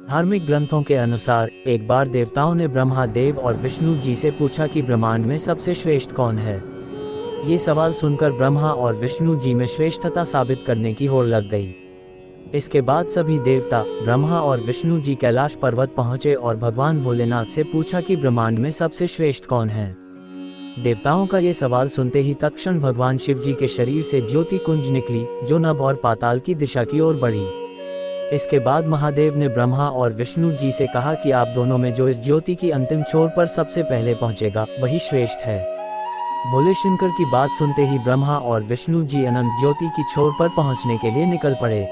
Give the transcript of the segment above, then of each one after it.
धार्मिक ग्रंथों के अनुसार एक बार देवताओं ने ब्रह्मा देव और विष्णु जी से पूछा कि ब्रह्मांड में सबसे श्रेष्ठ कौन है। ये सवाल सुनकर ब्रह्मा और विष्णु जी में श्रेष्ठता साबित करने की होड़ लग गई। इसके बाद सभी देवता ब्रह्मा और विष्णु जी कैलाश पर्वत पहुंचे और भगवान भोलेनाथ से पूछा कि ब्रह्मांड में सबसे श्रेष्ठ कौन है। देवताओं का ये सवाल सुनते ही तत्क्षण भगवान शिव जी के शरीर से ज्योति कुंज निकली, जो नभ और पाताल की दिशा की ओर बढ़ी। इसके बाद महादेव ने ब्रह्मा और विष्णु जी से कहा कि आप दोनों में जो इस ज्योति की अंतिम छोर पर सबसे पहले पहुंचेगा वही श्रेष्ठ है। भोले शंकर की बात सुनते ही ब्रह्मा और विष्णु जी अनंत ज्योति की छोर पर पहुंचने के लिए निकल पड़े।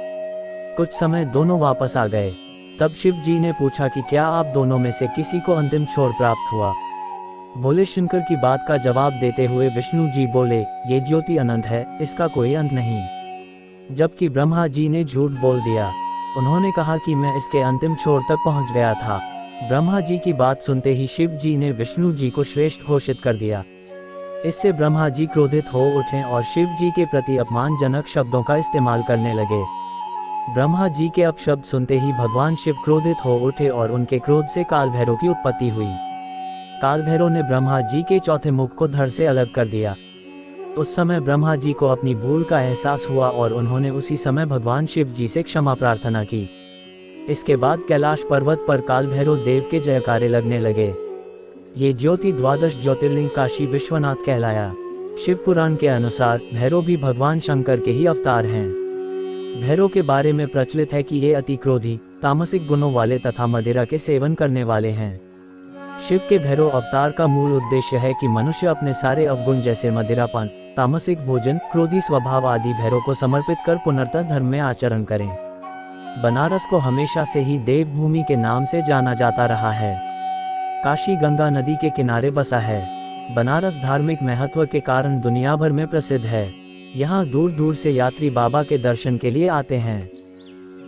कुछ समय दोनों वापस आ गए। तब शिव जी ने पूछा कि क्या आप दोनों में से किसी को अंतिम छोर प्राप्त हुआ। भोले शंकर की बात का जवाब देते हुए विष्णु जी बोले, ये ज्योति अनंत है, इसका कोई अंत नहीं। जबकि ब्रह्मा जी ने झूठ बोल दिया। उन्होंने कहा कि मैं इसके अंतिम छोर तक पहुंच गया था। ब्रह्मा जी की बात सुनते ही शिव जी ने विष्णु जी को श्रेष्ठ घोषित कर दिया। इससे ब्रह्मा जी क्रोधित हो उठे और शिव जी के प्रति अपमानजनक शब्दों का इस्तेमाल करने लगे। ब्रह्मा जी के अपशब्द सुनते ही भगवान शिव क्रोधित हो उठे और उनके क्रोध से काल भैरव की उत्पत्ति हुई। काल भैरव ने ब्रह्मा जी के चौथे मुख को धड़ से अलग कर दिया। उस समय ब्रह्मा जी को अपनी भूल का एहसास हुआ और उन्होंने उसी समय भगवान शिव जी से क्षमा प्रार्थना की। इसके बाद कैलाश पर्वत पर काल भैरव देव के जयकारे लगने लगे। ये ज्योति द्वादश ज्योतिर्लिंग काशी विश्वनाथ कहलाया। शिव पुराण के अनुसार भैरव भी भगवान शंकर के ही अवतार हैं। भैरव के बारे में प्रचलित है कि ये अति क्रोधी, तामसिक गुणों वाले तथा मदिरा के सेवन करने वाले हैं। शिव के भैरव अवतार का मूल उद्देश्य है कि मनुष्य अपने सारे अवगुण जैसे मदिरापान, तामसिक भोजन, क्रोधी स्वभाव आदि भैरव को समर्पित कर पुनर्तः धर्म में आचरण करें। बनारस को हमेशा से ही देवभूमि के नाम से जाना जाता रहा है। काशी गंगा नदी के किनारे बसा है। बनारस धार्मिक महत्व के कारण दुनिया भर में प्रसिद्ध है। यहाँ दूर दूर से यात्री बाबा के दर्शन के लिए आते हैं।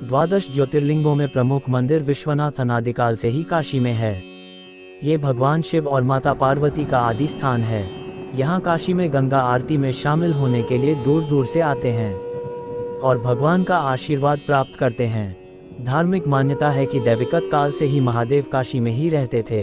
द्वादश ज्योतिर्लिंगों में प्रमुख मंदिर विश्वनाथ अनादिकाल से ही काशी में है। ये भगवान शिव और माता पार्वती का आदि स्थान है। यहाँ काशी में गंगा आरती में शामिल होने के लिए दूर दूर से आते हैं और भगवान का आशीर्वाद प्राप्त करते हैं। धार्मिक मान्यता है कि दैविकत काल से ही महादेव काशी में ही रहते थे।